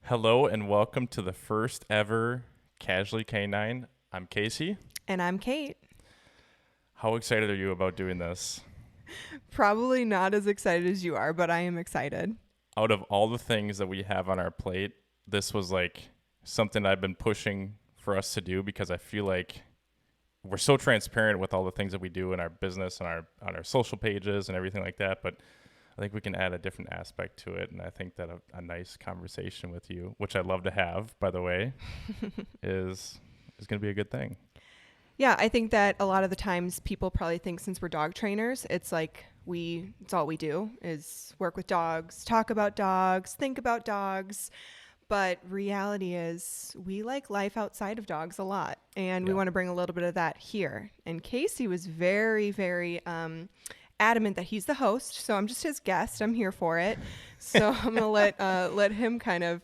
Hello and welcome to the first ever Casually K9. I'm Casey. And I'm Kate. How excited are you about doing this? Probably not as excited as you are, but I am excited. Out of all the things that we have on our plate, this was like something I've been pushing for us to do because I feel like we're so transparent with all the things that we do in our business and on our social pages and everything like that, but I think we can add a different aspect to it, and I think that a nice conversation with you, which I love to have, by the way, is going to be a good thing. Yeah, I think that a lot of the times people probably think since we're dog trainers, it's like it's all we do is work with dogs, talk about dogs, think about dogs. But reality is we like life outside of dogs a lot. And we Yeah. want to bring a little bit of that here. And Casey was very, very adamant that he's the host. So I'm just his guest. I'm here for it. So I'm going to let him kind of,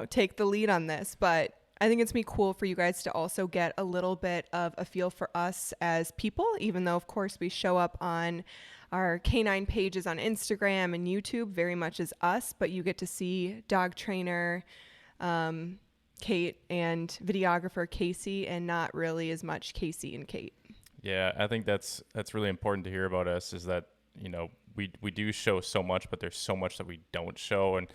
take the lead on this. But I think it's going to be cool for you guys to also get a little bit of a feel for us as people, even though, of course, we show up on our K9 pages on Instagram and YouTube very much as us, but you get to see dog trainer Kate and videographer Casey, and not really as much Casey and Kate. Yeah, I think that's really important to hear about us is that, we do show so much, but there's so much that we don't show. And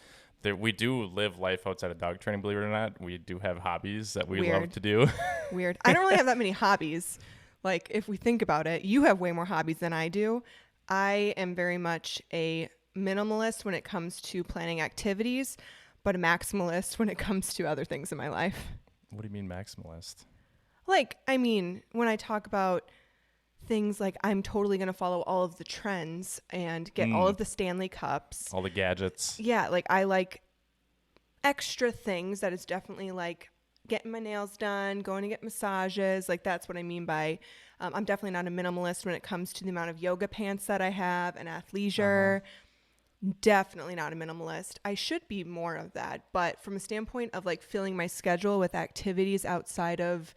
we do live life outside of dog training, believe it or not. We do have hobbies that we love to do. Weird. I don't really have that many hobbies. Like, if we think about it, you have way more hobbies than I do. I am very much a minimalist when it comes to planning activities, but a maximalist when it comes to other things in my life. What do you mean maximalist? When I talk about things like I'm totally going to follow all of the trends and get all of the Stanley Cups. All the gadgets. Yeah, like I like extra things that is definitely like getting my nails done, going to get massages. Like that's what I mean by I'm definitely not a minimalist when it comes to the amount of yoga pants that I have and athleisure. Definitely not a minimalist. I should be more of that. But from a standpoint of like filling my schedule with activities outside of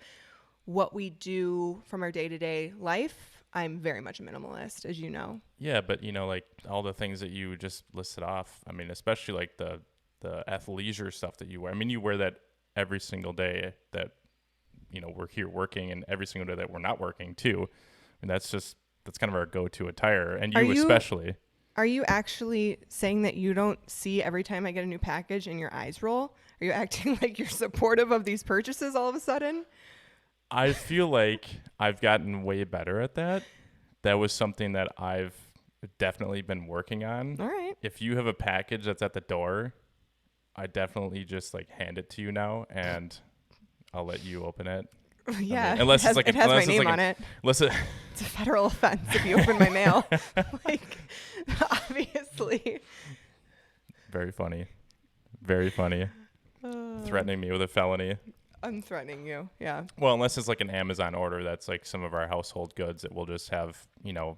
what we do from our day-to-day life, I'm very much a minimalist, as you know. Yeah, but like all the things that you just listed off, I mean, especially like the athleisure stuff that you wear. I mean, you wear that every single day that we're here working, and every single day that we're not working too. And that's kind of our go-to attire, and you especially. Are you actually saying that you don't see every time I get a new package and your eyes roll? Are you acting like you're supportive of these purchases all of a sudden? I feel like I've gotten way better at that. That was something that I've definitely been working on. All right. If you have a package that's at the door, I definitely just like hand it to you now, and I'll let you open it. Yeah, I mean, unless it has my name on it. It's a federal offense if you open my mail. Like, obviously. Very funny. Very funny. Threatening me with a felony. I'm threatening you. Yeah. Well, unless it's like an Amazon order that's like some of our household goods that we'll just have,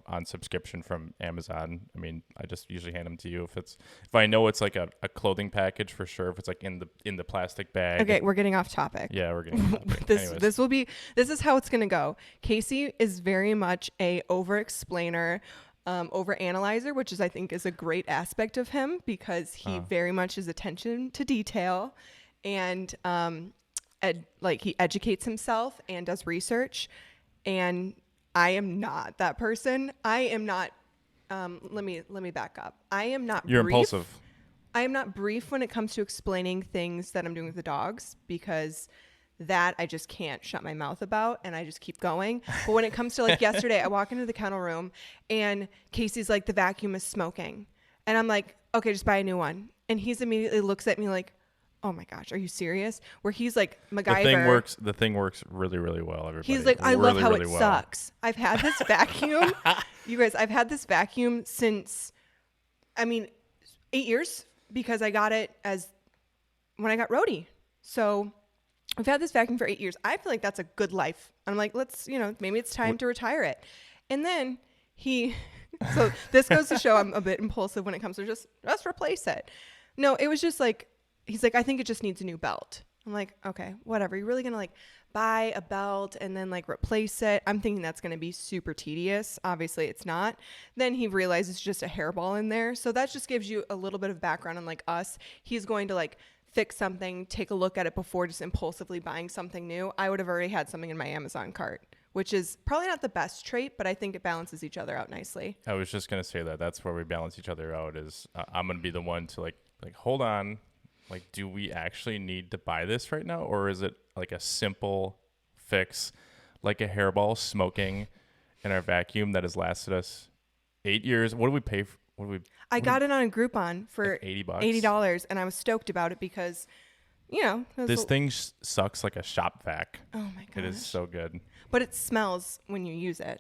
on subscription from Amazon. I mean, I just usually hand them to you if I know it's like a clothing package for sure. If it's like in the plastic bag. Okay, we're getting off topic. Yeah, we're getting off topic. This is how it's gonna go. Casey is very much a over-explainer, over-analyzer, which I think is a great aspect of him because he very much is attention to detail, and he educates himself and does research, and I am not that person. I am not. Let me back up. I am not. You're brief. impulsive. I am not brief when it comes to explaining things that I'm doing with the dogs because that I just can't shut my mouth about, and I just keep going. But when it comes to like yesterday, I walk into the kennel room and Casey's like, the vacuum is smoking, and I'm like, okay, just buy a new one. And he's immediately looks at me like, oh my gosh, are you serious? Where he's like MacGyver. The thing works really, really well, everybody. He's like, I really, love how really it well. sucks. I've had this vacuum. You guys, I've had this vacuum since, 8 years because I got it when I got roadie. So I've had this vacuum for 8 years. I feel like that's a good life. I'm like, let's, maybe it's time to retire it. And then so this goes to show I'm a bit impulsive when it comes to just replace it. No, it was just like, he's like, I think it just needs a new belt. I'm like, okay, whatever. You're really going to like buy a belt and then like replace it? I'm thinking that's going to be super tedious. Obviously it's not. Then he realizes it's just a hairball in there. So that just gives you a little bit of background on like us. He's going to like fix something, take a look at it before just impulsively buying something new, I would have already had something in my Amazon cart, which is probably not the best trait, but I think it balances each other out nicely. I was just going to say that's where we balance each other out is I'm going to be the one to like, hold on, like, do we actually need to buy this right now? Or is it like a simple fix, like a hairball smoking in our vacuum that has lasted us 8 years? What do we pay for? I got it on a Groupon for like $80. $80, and I was stoked about it because, you know, This thing sucks like a shop vac. Oh my gosh. It is so good. But it smells when you use it.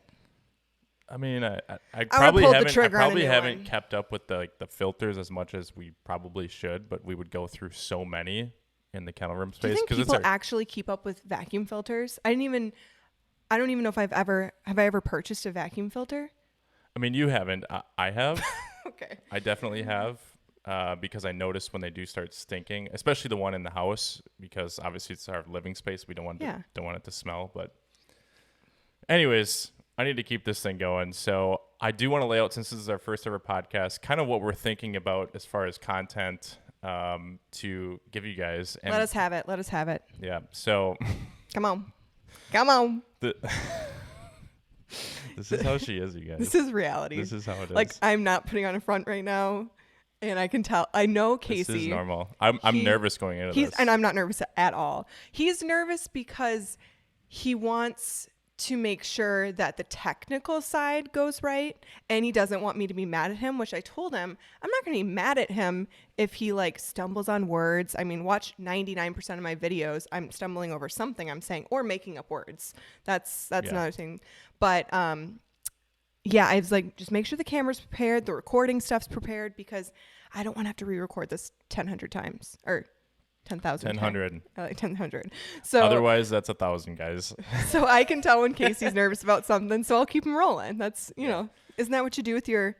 I mean, I probably haven't one. kept up with the filters as much as we probably should, but we would go through so many in the kennel room Do you space. think people actually keep up with vacuum filters? I don't even know if have I ever purchased a vacuum filter? I mean, you haven't. I have. Okay. I definitely have because I noticed when they do start stinking, especially the one in the house, because obviously it's our living space. We don't want it to smell. But anyways, I need to keep this thing going. So I do want to lay out, since this is our first ever podcast, kind of what we're thinking about as far as content to give you guys. And Let us have it. Yeah. So Come on. This is how she is, you guys. This is reality. This is how it is. Like, I'm not putting on a front right now, and I can tell. I know Casey. This is normal. I'm nervous going into this. And I'm not nervous at all. He's nervous because he wants to make sure that the technical side goes right, and he doesn't want me to be mad at him, which I told him I'm not going to be mad at him if he like stumbles on words. I mean, watch 99% of my videos, I'm stumbling over something I'm saying or making up words. That's another thing. But yeah, I was like, just make sure the camera's prepared, the recording stuff's prepared, because I don't want to have to re-record this 1,000 times or 10,000. 1,000. I like 1,000. So otherwise, that's 1,000, guys. So I can tell when Casey's nervous about something, so I'll keep him rolling. That's, you know, isn't that what you do with your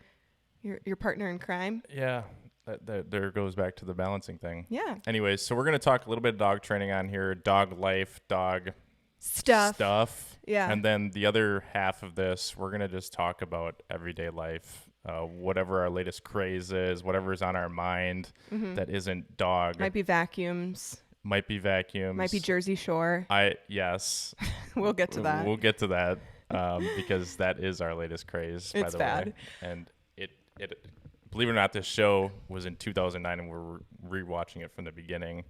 partner in crime? Yeah. That there goes back to the balancing thing. Yeah. Anyways, so we're going to talk a little bit of dog training on here, dog life, dog stuff. Yeah. And then the other half of this, we're going to just talk about everyday life, whatever our latest craze is, whatever is on our mind that isn't dog. Might be vacuums. Might be Jersey Shore. Yes. We'll get to that. We'll get to that because that is our latest craze, by the way. And it believe it or not, this show was in 2009 and we're rewatching it from the beginning.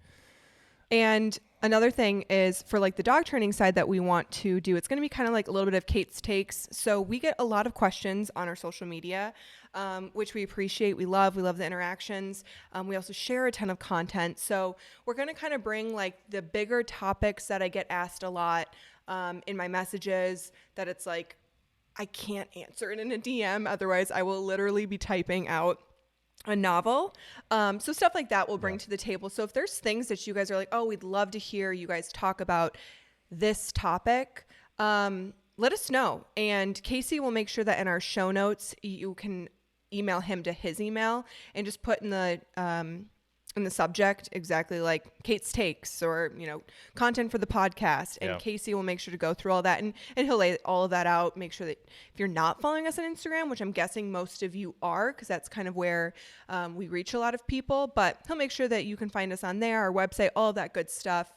And another thing is for like the dog training side that we want to do, it's going to be kind of like a little bit of Kait's takes. So we get a lot of questions on our social media, which we appreciate. We love the interactions. We also share a ton of content. So we're going to kind of bring like the bigger topics that I get asked a lot in my messages that it's like, I can't answer it in a DM. Otherwise I will literally be typing out a novel. So stuff like that we'll bring to the table. So if there's things that you guys are like, oh, we'd love to hear you guys talk about this topic, let us know. And Casey will make sure that in our show notes, you can email him to his email and just put in the subject exactly like Kait's takes or, you know, content for the podcast. And Casey will make sure to go through all that and he'll lay all of that out. Make sure that if you're not following us on Instagram, which I'm guessing most of you are, because that's kind of where we reach a lot of people, but he'll make sure that you can find us on there, our website, all of that good stuff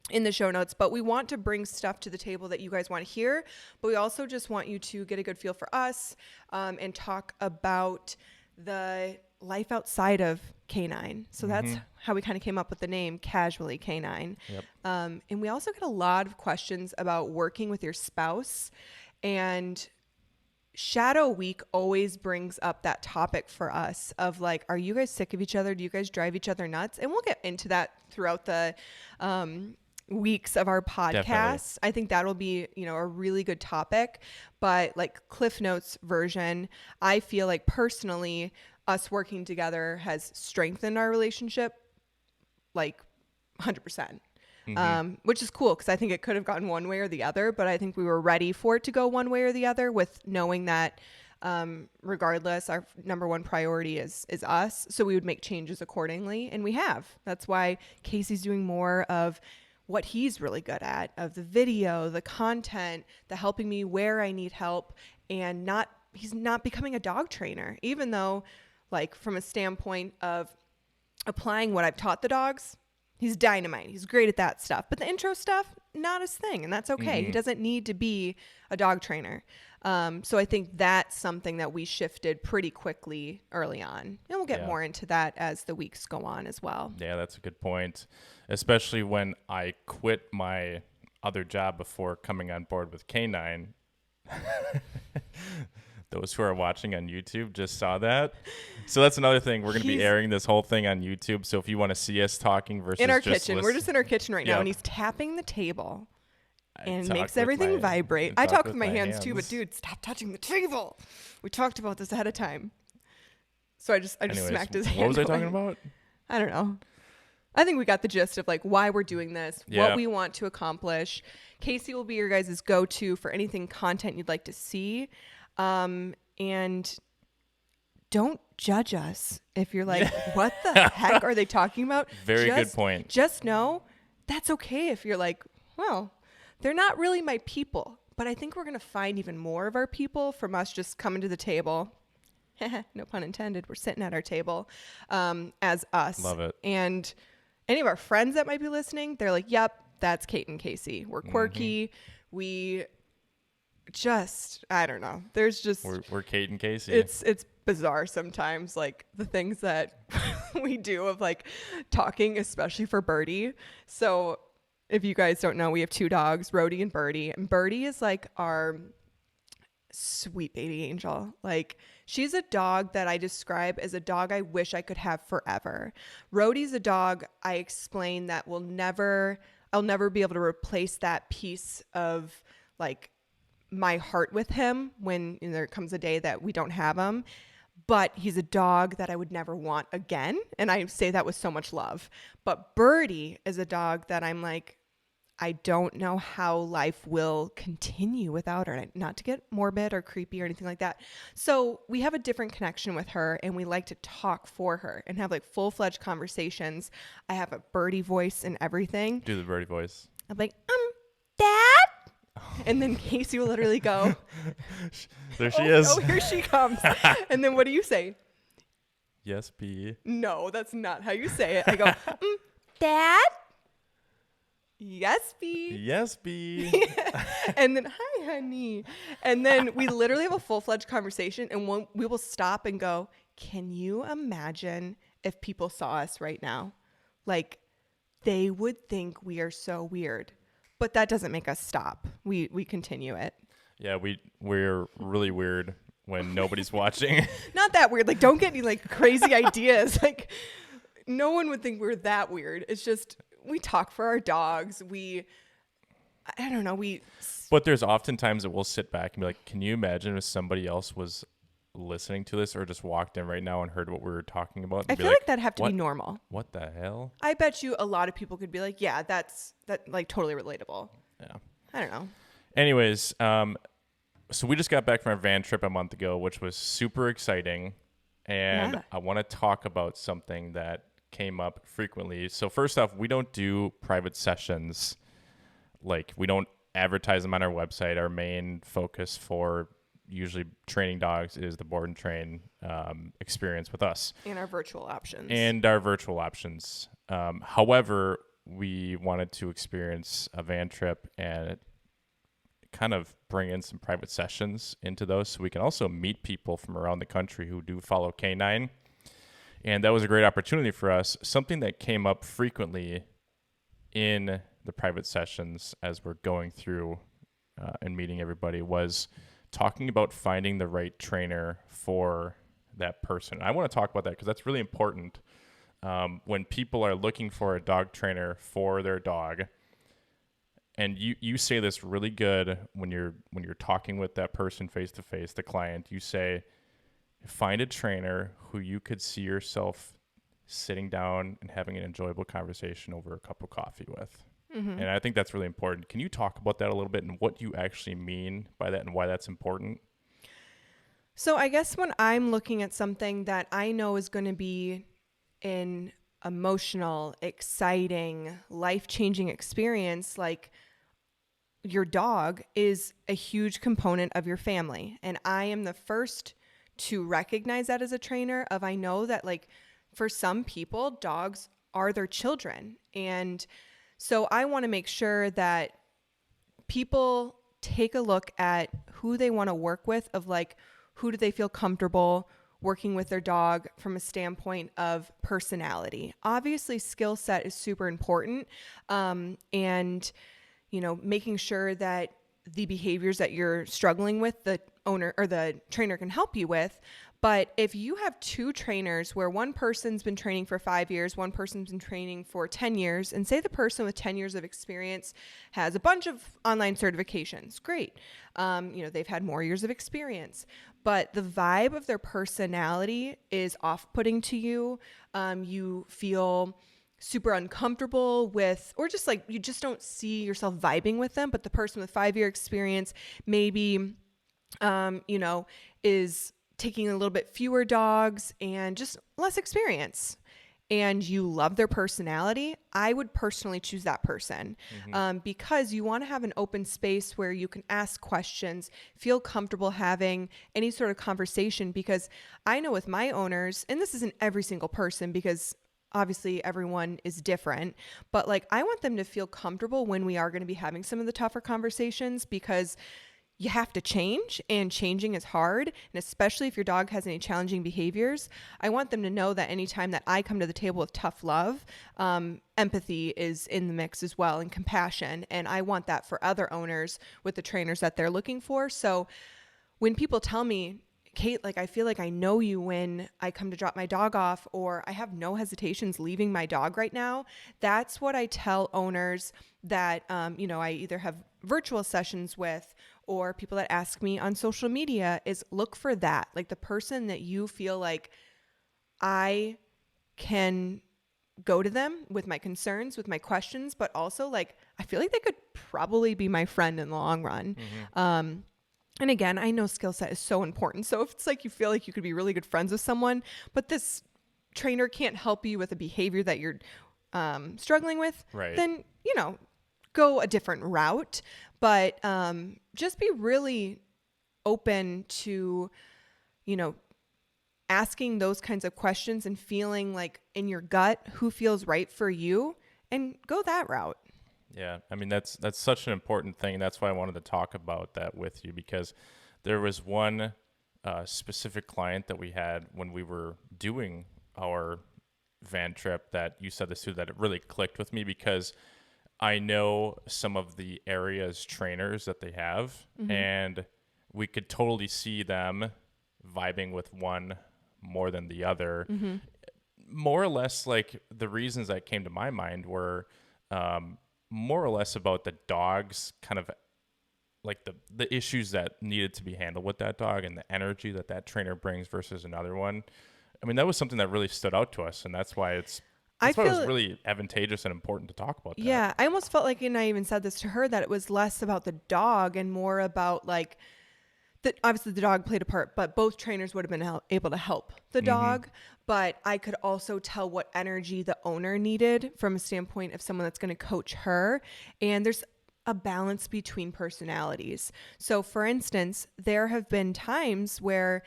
in the show notes. But we want to bring stuff to the table that you guys want to hear, but we also just want you to get a good feel for us and talk about the life outside of K9. So that's how we kind of came up with the name Casually K9. Yep. And we also get a lot of questions about working with your spouse, and Shadow Week always brings up that topic for us of like, are you guys sick of each other? Do you guys drive each other nuts? And we'll get into that throughout the weeks of our podcast. Definitely. I think that'll be, you know, a really good topic, but like Cliff Notes version, I feel like personally us working together has strengthened our relationship like 100%, which is cool because I think it could have gone one way or the other, but I think we were ready for it to go one way or the other with knowing that regardless, our number one priority is us. So we would make changes accordingly, and we have. That's why Casey's doing more of what he's really good at, of the video, the content, the helping me where I need help, and he's not becoming a dog trainer, even though like from a standpoint of applying what I've taught the dogs He's dynamite. He's great at that stuff. But the intro stuff, not his thing. And that's okay. He doesn't need to be a dog trainer. So I think that's something that we shifted pretty quickly early on. And we'll get more into that as the weeks go on as well. Yeah, that's a good point. Especially when I quit my other job before coming on board with KANE9. Those who are watching on YouTube just saw that. So that's another thing. We're going to be airing this whole thing on YouTube. So if you want to see us talking versus in our just kitchen, we're just in our kitchen right now, and he's tapping the table and makes everything vibrate. I talk with my hands too, but dude, stop touching the table. We talked about this ahead of time. So I just smacked his hand. What was I talking about? I don't know. I think we got the gist of like why we're doing this, what we want to accomplish. Casey will be your guys' go-to for anything content you'd like to see. And don't judge us if you're like, what the heck are they talking about? Very good point. Just know that's okay if you're like, well, they're not really my people, but I think we're going to find even more of our people from us just coming to the table. No pun intended. We're sitting at our table, as us. Love it. And any of our friends that might be listening, they're like, yep, that's Kait and Casey. We're quirky. We just, I don't know. There's just we're Kait and Casey. It's bizarre sometimes, like the things that we do of like talking, especially for Birdie. So if you guys don't know, we have two dogs, Rhodey and Birdie. And Birdie is like our sweet baby angel. Like she's a dog that I describe as a dog I wish I could have forever. Rhodey's a dog I explain that I'll never be able to replace that piece of like my heart with him when there comes a day that we don't have him. But he's a dog that I would never want again. And I say that with so much love. But Birdie is a dog that I'm like, I don't know how life will continue without her. Not to get morbid or creepy or anything like that. So we have a different connection with her, and we like to talk for her and have like full-fledged conversations. I have a Birdie voice and everything. Do the Birdie voice. I'm like, Dad? And then Casey will literally go, there she is. Oh, here she comes. And then what do you say? Yes, B. No, that's not how you say it. I go, Dad? Yes, B. Yes, B. And then, hi, honey. And then we literally have a full-fledged conversation, and we will stop and go, can you imagine if people saw us right now? Like, they would think we are so weird. But that doesn't make us stop. We continue it. Yeah, we're really weird when nobody's watching. Not that weird. Like, don't get any like crazy ideas. Like, no one would think we're that weird. It's just we talk for our dogs. I don't know. But there's often times that we'll sit back and be like, can you imagine if somebody else was listening to this or just walked in right now and heard what we were talking about? I feel like that'd have to be normal. What the hell? I bet you a lot of people could be like, yeah, that like totally relatable. Yeah. I don't know. Anyways, so we just got back from our van trip a month ago, which was super exciting. And I want to talk about something that came up frequently. So first off, we don't do private sessions. Like, we don't advertise them on our website. Our main focus for usually training dogs is the board and train experience with us. And our virtual options. However, we wanted to experience a van trip and kind of bring in some private sessions into those so we can also meet people from around the country who do follow KANE9. And that was a great opportunity for us. Something that came up frequently in the private sessions as we're going through and meeting everybody was talking about finding the right trainer for that person. I want to talk about that because that's really important when people are looking for a dog trainer for their dog. And you say this really good when you're talking with that person face to face, the client. You say, find a trainer who you could see yourself sitting down and having an enjoyable conversation over a cup of coffee with. Mm-hmm. And I think that's really important. Can you talk about that a little bit and what you actually mean by that and why that's important? So I guess when I'm looking at something that I know is going to be an emotional, exciting, life-changing experience, like your dog is a huge component of your family. And I am the first to recognize that as a trainer I know that like for some people, dogs are their children. And so I want to make sure that people take a look at who they want to work with, of like, who do they feel comfortable working with their dog from a standpoint of personality. Obviously, skill set is super important. And, you know, making sure that the behaviors that you're struggling with, the owner or the trainer can help you with. But if you have two trainers where one person's been training for 5 years, one person's been training for 10 years, and say the person with 10 years of experience has a bunch of online certifications, great. You know, they've had more years of experience, but the vibe of their personality is off-putting to you. You feel super uncomfortable with, or just like you just don't see yourself vibing with them. But the person with 5-year experience maybe, you know, is taking a little bit fewer dogs and just less experience, and you love their personality, I would personally choose that person. Because you want to have an open space where you can ask questions, feel comfortable having any sort of conversation. Because I know with my owners, and this isn't every single person because obviously everyone is different, but like I want them to feel comfortable when we are going to be having some of the tougher conversations, because you have to change, and changing is hard. And especially if your dog has any challenging behaviors, I want them to know that anytime that I come to the table with tough love, empathy is in the mix as well, and compassion. And I want that for other owners with the trainers that they're looking for. So when people tell me, Kait, like I feel like I know you when I come to drop my dog off, or I have no hesitations leaving my dog right now, that's what I tell owners that, you know, I either have virtual sessions with, or people that ask me on social media, is look for that. Like the person that you feel like I can go to them with my concerns, with my questions, but also like, I feel like they could probably be my friend in the long run. And again, I know skill set is so important. So if it's like you feel like you could be really good friends with someone, but this trainer can't help you with a behavior that you're struggling with, Right. then, you know, go a different route. But just be really open to, you know, asking those kinds of questions and feeling like in your gut who feels right for you, and go that route. Yeah, I mean that's such an important thing. That's why I wanted to talk about that with you, because there was one specific client that we had when we were doing our van trip that you said this to, that it really clicked with me, because I know some of the area's trainers that they have, and we could totally see them vibing with one more than the other. More or less, like the reasons that came to my mind were more or less about the dog's kind of like the issues that needed to be handled with that dog, and the energy that that trainer brings versus another one. I mean, that was something that really stood out to us, and that's why it was really advantageous and important to talk about that. Yeah, I almost felt like, and I even said this to her, that it was less about the dog and more about like that. Obviously the dog played a part, but both trainers would have been able to help the dog. But I could also tell what energy the owner needed from a standpoint of someone that's going to coach her. And there's a balance between personalities. So for instance, there have been times where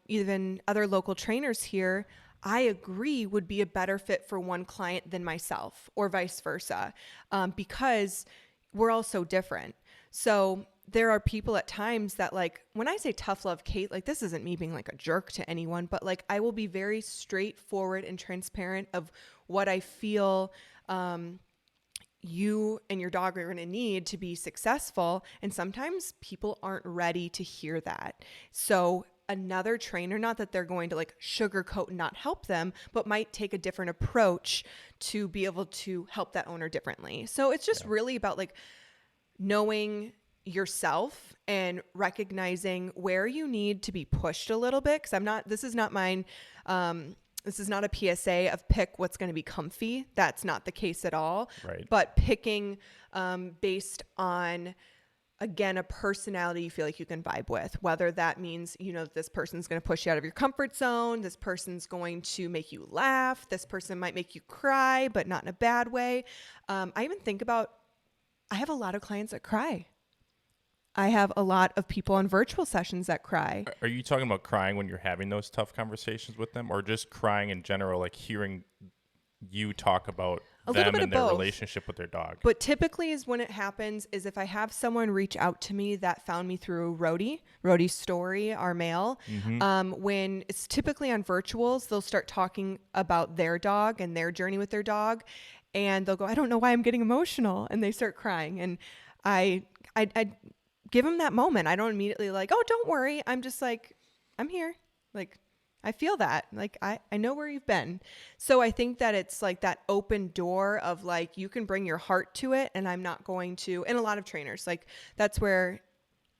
even other local trainers here, I agree, would be a better fit for one client than myself, or vice versa, because we're all so different. So there are people at times that, like, when I say tough love, Kait, like this isn't me being like a jerk to anyone, but like I will be very straightforward and transparent of what I feel you and your dog are going to need to be successful. And sometimes people aren't ready to hear that. So another trainer, not that they're going to like sugarcoat and not help them, but might take a different approach to be able to help that owner differently. So it's just really about like knowing yourself and recognizing where you need to be pushed a little bit. Cause this is not mine. This is not a PSA of pick what's going to be comfy. That's not the case at all. Right. But picking based on, again, a personality you feel like you can vibe with, whether that means, you know, this person's going to push you out of your comfort zone. This person's going to make you laugh. This person might make you cry, but not in a bad way. I even think about, I have a lot of clients that cry. I have a lot of people on virtual sessions that cry. Are you talking about crying when you're having those tough conversations with them, or just crying in general, like hearing you talk about A little them bit and of their both. relationship with their dog. But typically is when it happens is if I have someone reach out to me that found me through Rhodey's story, our mail. When it's typically on virtuals, they'll start talking about their dog and their journey with their dog. And they'll go, I don't know why I'm getting emotional. And they start crying. And I give them that moment. I don't immediately like, oh, don't worry. I'm just like, I'm here. Like, I feel that. Like, I know where you've been. So I think that it's like that open door of like, you can bring your heart to it and I'm not going to, and a lot of trainers, like that's where,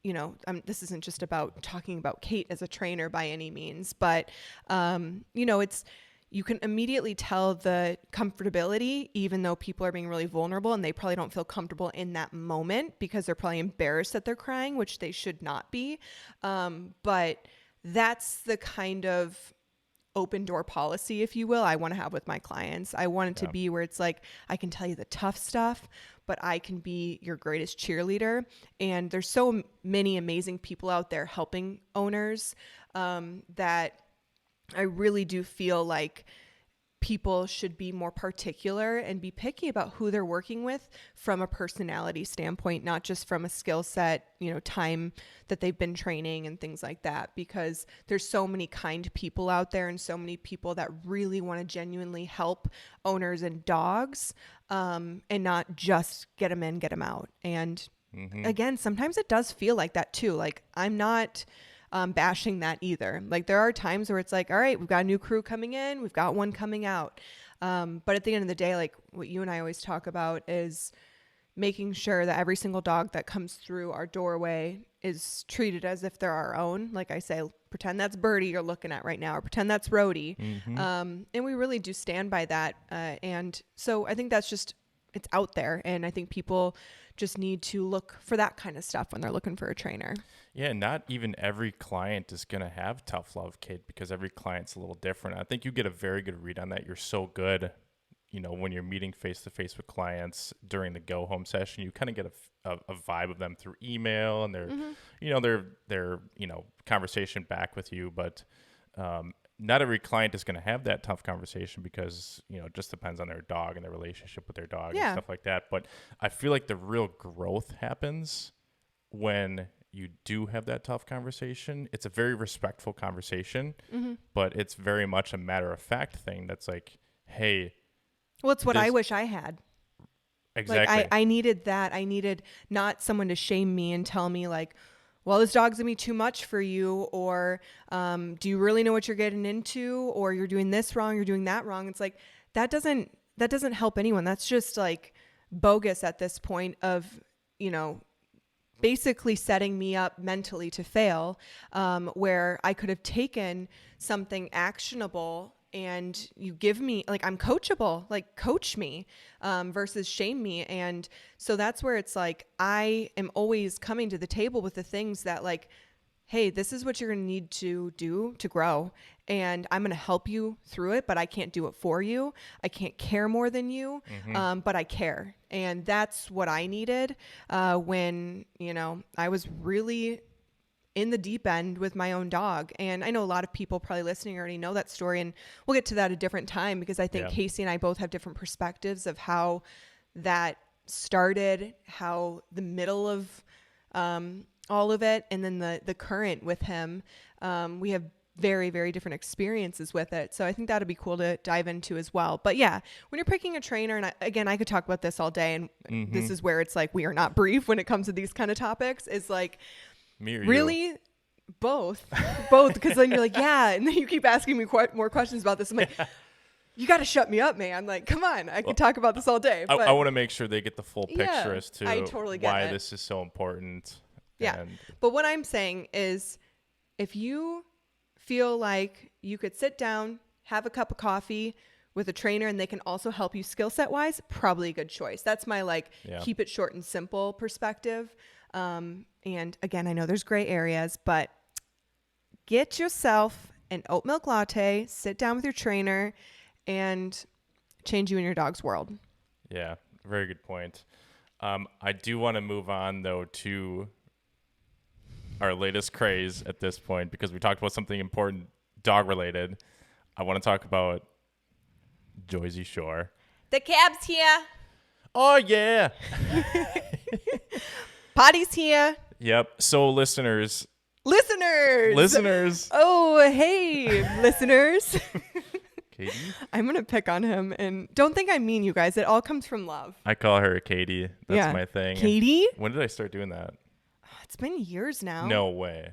you know, this isn't just about talking about Kait as a trainer by any means, but, you know, you can immediately tell the comfortability, even though people are being really vulnerable and they probably don't feel comfortable in that moment because they're probably embarrassed that they're crying, which they should not be. But that's the kind of open door policy, if you will, I want to have with my clients. I want it to be where it's like, I can tell you the tough stuff, but I can be your greatest cheerleader. And there's so many amazing people out there helping owners that I really do feel like people should be more particular and be picky about who they're working with from a personality standpoint, not just from a skill set, you know, time that they've been training and things like that, because there's so many kind people out there and so many people that really want to genuinely help owners and dogs, and not just get them in, get them out. And again, sometimes it does feel like that too. Like I'm not bashing that either. Like there are times where it's like, all right, we've got a new crew coming in, we've got one coming out. But at the end of the day, like what you and I always talk about is making sure that every single dog that comes through our doorway is treated as if they're our own. Like I say, pretend that's Birdie you're looking at right now, or pretend that's Rhodey. And we really do stand by that. And so I think that's just, it's out there. And I think people just need to look for that kind of stuff when they're looking for a trainer. Yeah, not even every client is going to have tough love, Kait, because every client's a little different. I think you get a very good read on that. You're so good, you know, when you're meeting face-to-face with clients during the go-home session, you kind of get a vibe of them through email and their conversation back with you. But not every client is going to have that tough conversation because, you know, it just depends on their dog and their relationship with their dog and stuff like that. But I feel like the real growth happens when you do have that tough conversation. It's a very respectful conversation, but it's very much a matter of fact thing that's like, hey. Well, it's what I wish I had. Exactly. Like I needed that. I needed not someone to shame me and tell me like, well, this dog's gonna be too much for you, or do you really know what you're getting into, or you're doing this wrong, you're doing that wrong. It's like that doesn't help anyone. That's just like bogus at this point of, you know, basically setting me up mentally to fail, where I could have taken something actionable and you give me, like, I'm coachable, like coach me, versus shame me. And so that's where it's like, I am always coming to the table with the things that like, hey, this is what you're going to need to do to grow. And I'm going to help you through it, but I can't do it for you. I can't care more than you, but I care. And that's what I needed when, you know, I was really in the deep end with my own dog. And I know a lot of people probably listening already know that story. And we'll get to that a different time because I think Casey and I both have different perspectives of how that started, how the middle of all of it, and then the current with him. We have very, very different experiences with it. So I think that'd be cool to dive into as well. But yeah, when you're picking a trainer, and I could talk about this all day, and this is where it's like, we are not brief when it comes to these kind of topics, is like, me or really you? both, because then you're like, yeah. And then you keep asking me more questions about this. I'm like, you got to shut me up, man. Like, come on, I could talk about this all day. But I want to make sure they get the full picture as to I totally get why it. this is so important. Yeah. But what I'm saying is, if you feel like you could sit down, have a cup of coffee with a trainer, and they can also help you skill set wise, probably a good choice. That's my keep it short and simple perspective. And again, I know there's gray areas, but get yourself an oat milk latte, sit down with your trainer, and change you in your dog's world. Yeah, very good point. I do want to move on though to our latest craze at this point, because we talked about something important dog related. I want to talk about Jersey Shore. The cab's here. Oh, yeah. Potty's here. Yep. So, listeners. Listeners. Oh, hey, listeners. Katie? I'm going to pick on him. And don't think I mean you guys. It all comes from love. I call her Katie. That's my thing. Katie? When did I start doing that? It's been years now. No way.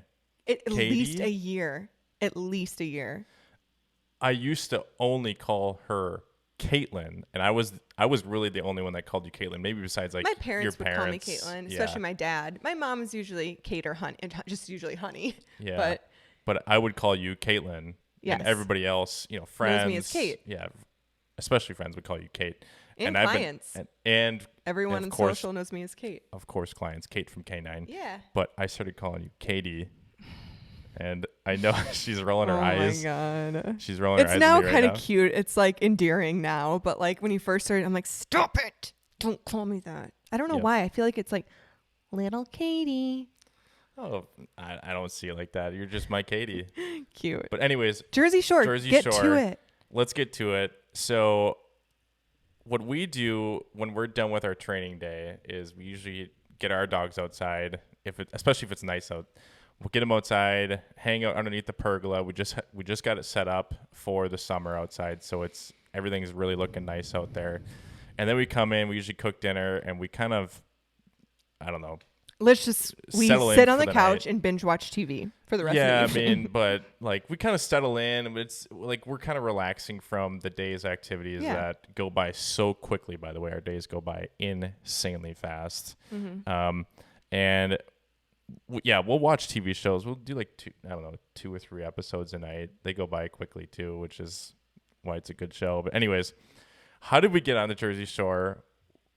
At Katie? least a year. At least a year. I used to only call her Caitlin, and I was really the only one that called you Caitlin. Maybe besides like my parents your would parents. call me Caitlin, especially my dad. My mom is usually Kate or Honey, just usually Honey. Yeah, but I would call you Caitlin, and everybody else, friends, knows me as Kate. Yeah, especially friends would call you Kate, and clients, and everyone in social knows me as Kate. Of course, clients, Kate from KANE9. Yeah, but I started calling you Katie. And I know she's rolling her eyes. Oh my God. She's rolling her eyes. It's now kind of cute. It's like endearing now. But like when you first started, I'm like, stop it. Don't call me that. I don't know why. I feel like it's like little Katie. Oh, I don't see it like that. You're just my Katie. Cute. But anyways. Jersey Shore. Get to it. Let's get to it. So what we do when we're done with our training day is we usually get our dogs outside, especially if it's nice out. We'll get them outside, hang out underneath the pergola. We just got it set up for the summer outside, so everything's really looking nice out there. And then we come in. We usually cook dinner, and we kind of, I don't know. We sit on the couch and binge watch TV for the rest of the evening. Yeah, I mean, but like we kind of settle in. It's like we're kind of relaxing from the day's activities that go by so quickly. By the way, our days go by insanely fast. Mm-hmm. We'll watch TV shows. We'll do like 2 or 3 episodes a night. They go by quickly too, which is why it's a good show. But anyways, how did we get on the Jersey Shore?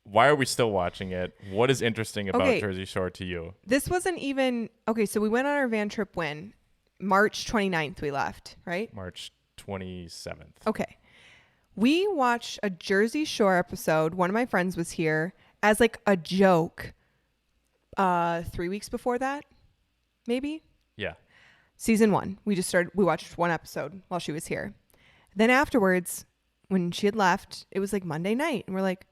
Why are we still watching it? What is interesting about Jersey Shore to you? This wasn't even so we went on our van trip when? March 29th we left, right? March 27th. Okay. We watched a Jersey Shore episode. One of my friends was here as like a joke. 3 weeks before that, maybe? Yeah. Season 1. We watched one episode while she was here. Then afterwards, when she had left, it was like Monday night. And we're like,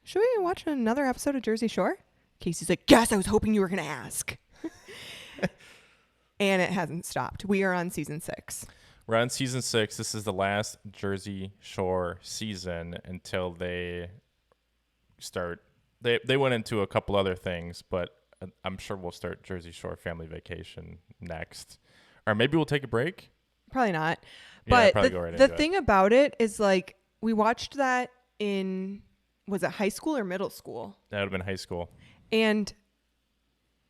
should we watch another episode of Jersey Shore? Casey's like, yes, I was hoping you were going to ask. And it hasn't stopped. We are on season 6. We're on season 6. This is the last Jersey Shore season until they start. They went into a couple other things, but I'm sure we'll start Jersey Shore Family Vacation next. Or maybe we'll take a break. Probably not. Yeah, but the thing about it is like we watched that in, was it high school or middle school? That would have been high school. And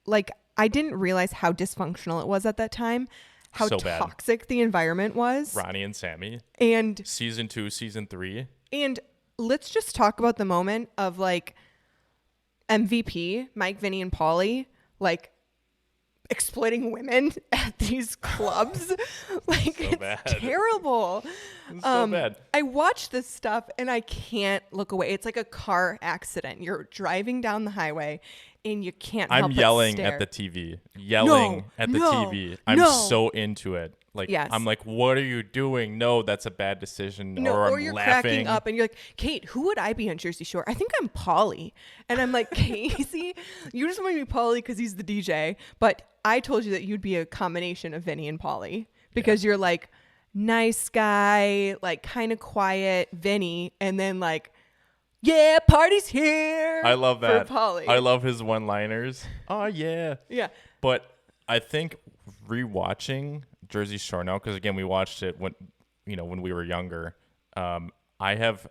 like I didn't realize how dysfunctional it was at that time, how toxic the environment was. Ronnie and Sammy. And season 2, season 3. And let's just talk about the moment of like MVP, Mike, Vinny, and Pauly, like exploiting women at these clubs. Like so it's bad. Terrible. It's so bad. I watch this stuff and I can't look away. It's like a car accident. You're driving down the highway and you can't help I'm yelling but stare. at the TV. Yelling at the TV. I'm so into it. Like, I'm like, what are you doing? No, that's a bad decision. No, or you're laughing. Cracking up and you're like, Kate, who would I be on Jersey Shore? I think I'm Pauly. And I'm like, Casey, you just want to be Pauly because he's the DJ. But I told you that you'd be a combination of Vinny and Pauly because you're like nice guy, like kind of quiet Vinny, and then like, yeah, party's here. I love that. For Pauly. I love his one-liners. Oh, yeah. Yeah. But I think rewatching Jersey Shore now, because again, we watched it when we were younger. I have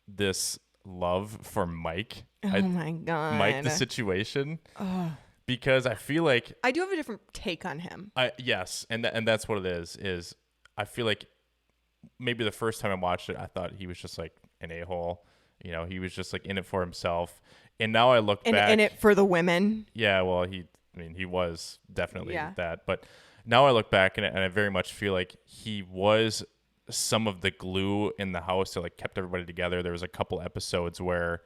this love for Mike. Oh my God. Mike, the situation. Because I feel like I do have a different take on him. Yes, and that's what it is I feel like maybe the first time I watched it, I thought he was just like an a-hole. He was just like in it for himself. And now I look back. In it for the women. Yeah, well, he was definitely that. But now I look back and I very much feel like he was some of the glue in the house that like kept everybody together. There was a couple episodes where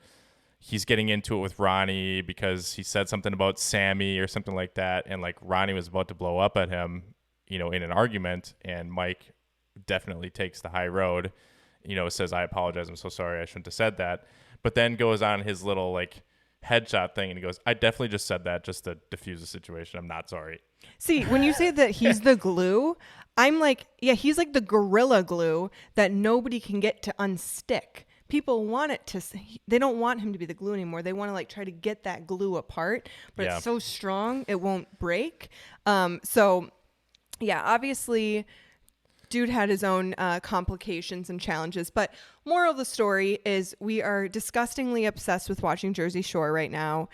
he's getting into it with Ronnie because he said something about Sammy or something like that. And like Ronnie was about to blow up at him, in an argument, and Mike definitely takes the high road says, I apologize. I'm so sorry. I shouldn't have said that. But then goes on his little like headshot thing and he goes, I definitely just said that just to diffuse the situation. I'm not sorry. See, when you say that he's the glue, I'm like, yeah, he's like the gorilla glue that nobody can get to unstick. People want it to, they don't want him to be the glue anymore. They want to like try to get that glue apart, but Yeah. it's so strong, it won't break. So yeah, obviously dude had his own complications and challenges, but moral of the story is we are disgustingly obsessed with watching Jersey Shore right now.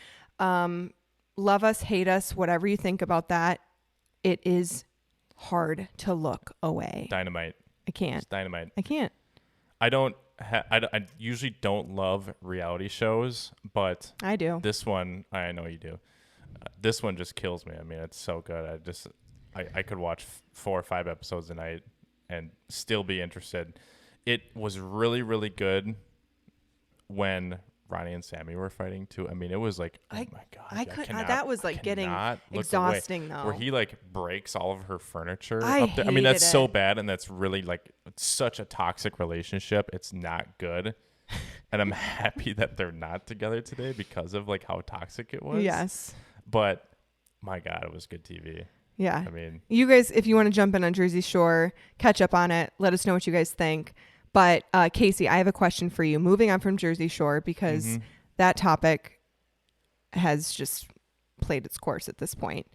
Love us, hate us, whatever you think about that. It is hard to look away. Dynamite. I can't. It's dynamite. I can't. I usually don't love reality shows, but I do. this one, I know you do. This one just kills me. I mean, it's so good. I could watch 4 or 5 episodes a night and still be interested. It was really, really good when Ronnie and Sammy were fighting too. I mean, it was like, oh my God. That was like getting exhausting though. Where he like breaks all of her furniture I up there. I mean, that's hated so it. bad. And that's really like such a toxic relationship. It's not good. And I'm happy that they're not together today because of like how toxic it was. Yes. But my God, it was good TV. Yeah. I mean, you guys, if you want to jump in on Jersey Shore, catch up on it. Let us know what you guys think. But Casey, I have a question for you. Moving on from Jersey Shore, because that topic has just played its course at this point.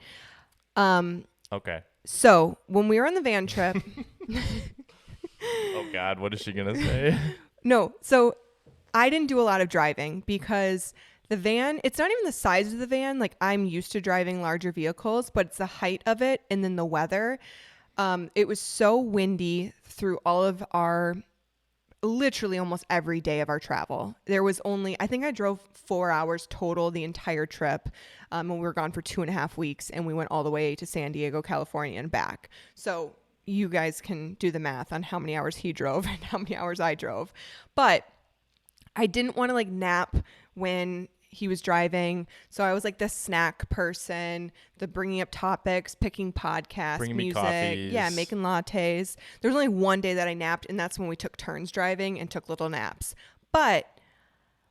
okay. So when we were on the van trip, Oh God, what is she gonna say? no, so I didn't do a lot of driving because the van, it's not even the size of the van. Like I'm used to driving larger vehicles, but it's the height of it and then the weather. It was so windy through all of literally almost every day of our travel. There was only, I think I drove 4 hours total the entire trip. And we were gone for 2.5 weeks and we went all the way to San Diego, California and back. So you guys can do the math on how many hours he drove and how many hours I drove. But I didn't want to like nap when he was driving. So I was like the snack person, the bringing up topics, picking podcasts, Bringing me music. coffees. Yeah, making lattes. There was only one day that I napped, and that's when we took turns driving and took little naps. But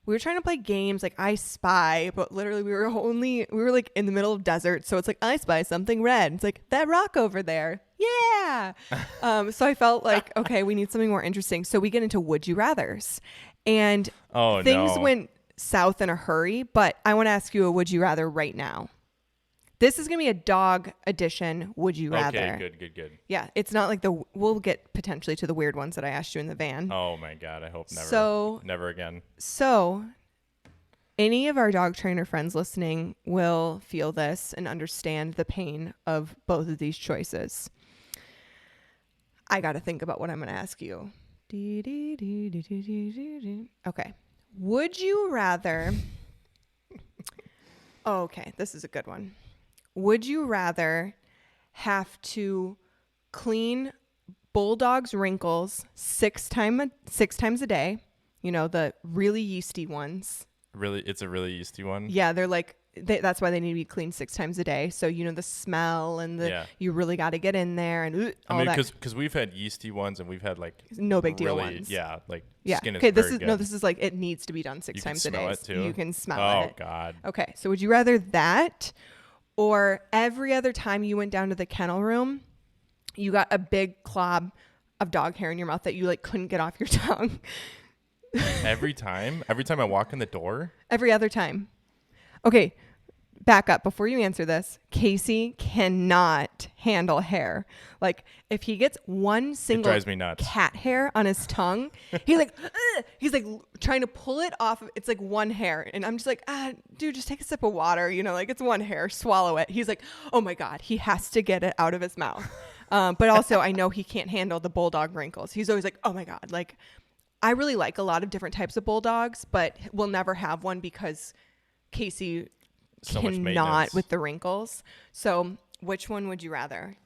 we were trying to play games like I Spy, but literally we were like in the middle of desert. So it's like, I spy something red. It's like that rock over there. Yeah. So I felt like, okay, we need something more interesting. So we get into Would You Rathers. And things went south in a hurry, but I want to ask you a Would You Rather right now. This is going to be a dog edition Would You Rather. Okay, good. Yeah, it's not like we'll get potentially to the weird ones that I asked you in the van. Oh my God, I hope never. Never again. So any of our dog trainer friends listening will feel this and understand the pain of both of these choices. I got to think about what I'm going to ask you. Okay. Would you rather... Okay, this is a good one. Would you rather have to clean Bulldog's wrinkles six times a day? You know, the really yeasty ones. Really, it's a really yeasty one. Yeah, they're like... that's why they need to be cleaned 6 times a day. So, you know, the smell and you really got to get in there and all that. Because we've had yeasty ones and we've had like no big deal ones. Yeah, like skin is okay, very good. this is like it needs to be done 6 times a day. You can smell it too. You can smell it. Oh God. Okay, so would you rather that, or every other time you went down to the kennel room, you got a big clob of dog hair in your mouth that you like couldn't get off your tongue? Every time I walk in the door. Every other time. Okay, back up before you answer this. Casey cannot handle hair. Like if he gets one single It drives me nuts. cat hair on his tongue, he's like trying to pull it off. It's like one hair, and I'm just like, dude, just take a sip of water. You know, like it's one hair, swallow it. He's like, oh my God, he has to get it out of his mouth. But also, I know he can't handle the bulldog wrinkles. He's always like, oh my God, like I really like a lot of different types of bulldogs, but we'll never have one because Casey cannot with the wrinkles. So which one would you rather?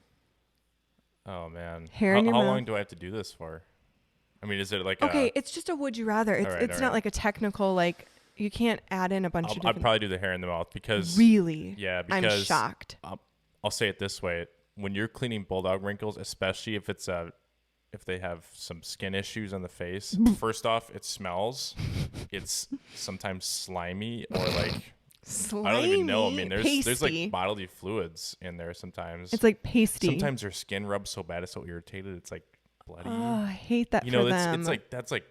Oh man. Hair in your how mouth. long do I have to do this for? I mean, is it like it's just a would you rather. It's not like a technical, like you can't add in a bunch of different... I'd probably do the hair in the mouth because... Really? Yeah, because... I'm shocked. I'll say it this way. When you're cleaning bulldog wrinkles, especially if it's if they have some skin issues on the face. First off, it smells. It's sometimes slimy or like Slimy, I don't even know. I mean, there's pasty. like bodily fluids in there sometimes. It's like pasty. Sometimes their skin rubs so bad it's so irritated it's like bloody. Oh, I hate that You for know, them. it's like that's like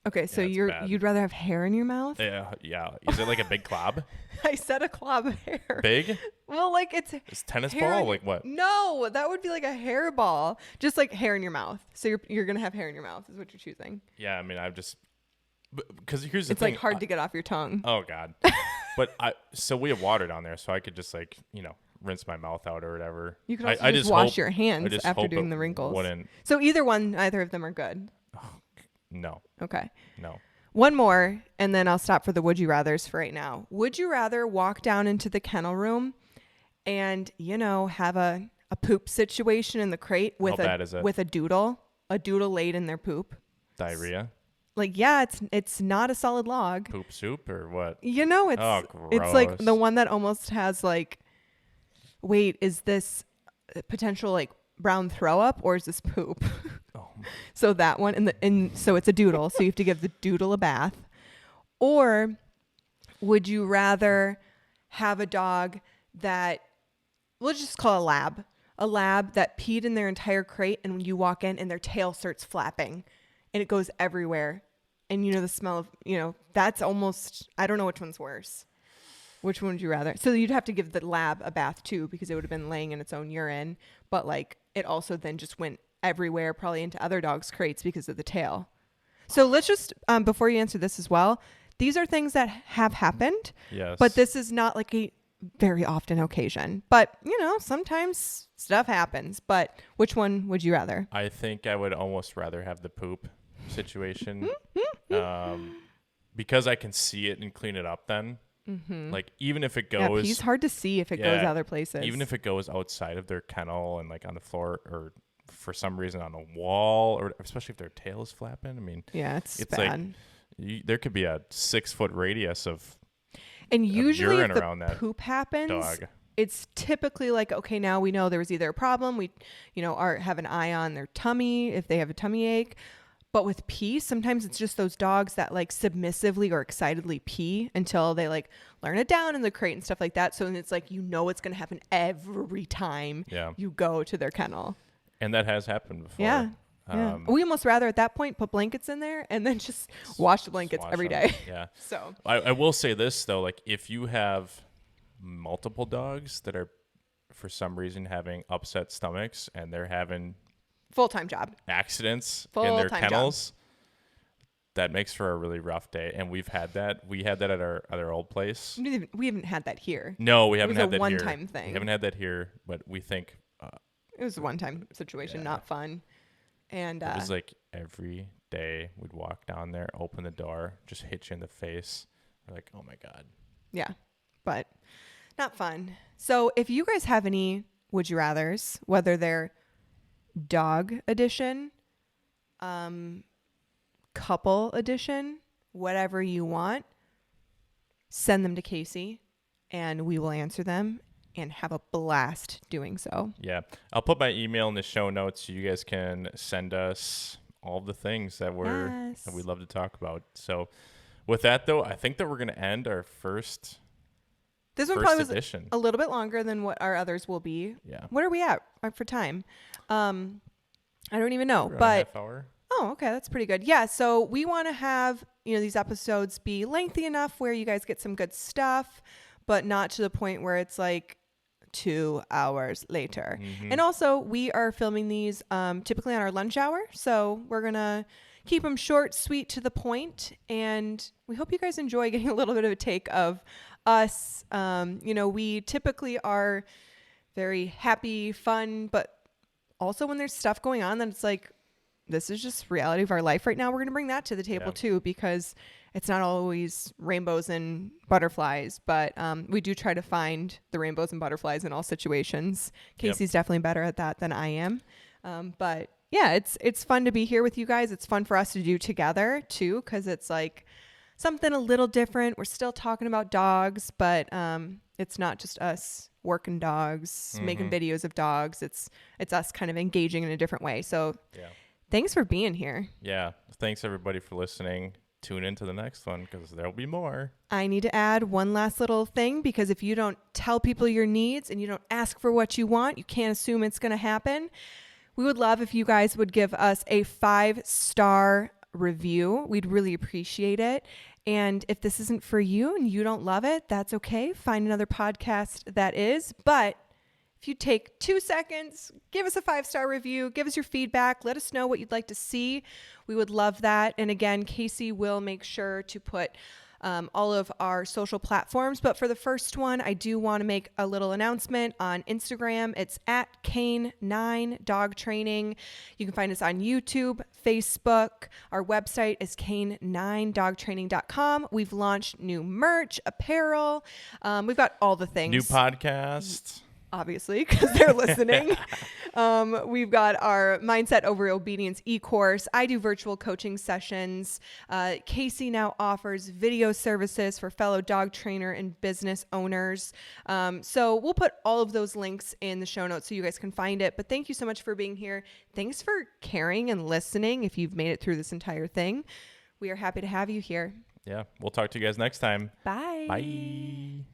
okay, so it's bad. you'd rather have hair in your mouth? yeah. Is it like a big glob? I said a glob of hair. Big? Well, like it's Tennis hair ball? in Like what? No, that would be like a hairball. Just like hair in your mouth. So you're gonna have hair in your mouth is what you're choosing. Yeah, I mean, I've just because here's the It's thing. like hard to get off your tongue. Oh God. But so we have water down there, so I could just like rinse my mouth out or whatever. You could also I just wash your hands after hope doing it the wrinkles. Wouldn't. So neither of them are good. No. Okay. No. One more, and then I'll stop for the would you rathers for right now. Would you rather walk down into the kennel room and, have a poop situation in the crate with How bad is it? with a doodle laid in their poop? Diarrhea. Like, yeah, it's not a solid log. Poop soup or what? It's like the one that almost has like, wait, is this potential like brown throw up or is this poop? Oh. So that one, and so it's a doodle. So you have to give the doodle a bath. Or would you rather have a dog that, we'll just call a lab that peed in their entire crate, and when you walk in and their tail starts flapping and it goes everywhere, and the smell of, that's almost, I don't know which one's worse. Which one would you rather? So you'd have to give the lab a bath too, because it would have been laying in its own urine, but like it also then just went everywhere, probably into other dogs' crates because of the tail. So let's just, before you answer this as well, these are things that have happened. Yes. But this is not like a very often occasion. But, sometimes stuff happens. But which one would you rather? I think I would almost rather have the poop situation because I can see it and clean it up then. Mm-hmm. Like even if it goes, he's hard to see if it goes other places. Even if it goes outside of their kennel and like on the floor or for some reason on a wall, or especially if their tail is flapping. I mean, it's bad. Like there could be a 6-foot radius of usually urine if the around that poop happens, dog. It's typically like, okay, now we know there was either a problem. We, have an eye on their tummy if they have a tummy ache. But with pee, sometimes it's just those dogs that like submissively or excitedly pee until they like learn it down in the crate and stuff like that. So it's like, it's going to happen every time you go to their kennel. And that has happened before. Yeah. We almost rather at that point put blankets in there and then just wash the blankets every day. Yeah. So I will say this though, like if you have multiple dogs that are for some reason having upset stomachs and they're having full-time job accidents in their kennels, that makes for a really rough day. And we've had that. We had that at our other old place. We haven't had that here. No, we haven't had that here. It was a one-time thing. We haven't had that here, but we think it was a one-time situation, not fun. And it was like every day we'd walk down there, open the door, just hit you in the face. We're like, oh my God. Yeah, but not fun. So if you guys have any would you rathers, whether they're dog edition, couple edition, whatever you want, send them to Casey and we will answer them and have a blast doing so. Yeah. I'll put my email in the show notes so you guys can send us all the things that we'd love to talk about. So with that though, I think that we're going to end our first This one probably edition. Was a little bit longer than what our others will be. Yeah. What are we at for time? I don't even know, Around but a half hour. Oh, okay. That's pretty good. Yeah. So we want to have, these episodes be lengthy enough where you guys get some good stuff, but not to the point where it's like 2 hours later. Mm-hmm. And also we are filming these typically on our lunch hour. So we're going to keep them short, sweet, to the point. And we hope you guys enjoy getting a little bit of a take of us. We typically are very happy, fun, but also when there's stuff going on that it's like, this is just reality of our life right now. We're going to bring that to the table too, because it's not always rainbows and butterflies, but we do try to find the rainbows and butterflies in all situations. Casey's definitely better at that than I am. But yeah, it's fun to be here with you guys. It's fun for us to do together too, because it's like something a little different. We're still talking about dogs, but It's not just us working dogs, making videos of dogs. It's us kind of engaging in a different way. So thanks for being here. Yeah. Thanks everybody for listening. Tune into the next one because there'll be more. I need to add one last little thing, because if you don't tell people your needs and you don't ask for what you want, you can't assume it's going to happen. We would love if you guys would give us a 5-star review. We'd really appreciate it. And if this isn't for you and you don't love it, that's okay. Find another podcast that is. But if you take 2 seconds, give us a 5-star review, give us your feedback, let us know what you'd like to see. We would love that. And again, Casey will make sure to put all of our social platforms. But for the first one, I do want to make a little announcement on Instagram. It's at KANE9 Dog Training. You can find us on YouTube, Facebook. Our website is kane9dogtraining.com. We've launched new merch, apparel. We've got all the things. New podcast. Obviously, because they're listening. We've got our Mindset Over Obedience e-course. I do virtual coaching sessions. Casey now offers video services for fellow dog trainer and business owners. So we'll put all of those links in the show notes so you guys can find it. But thank you so much for being here. Thanks for caring and listening if you've made it through this entire thing. We are happy to have you here. Yeah. We'll talk to you guys next time. Bye. Bye.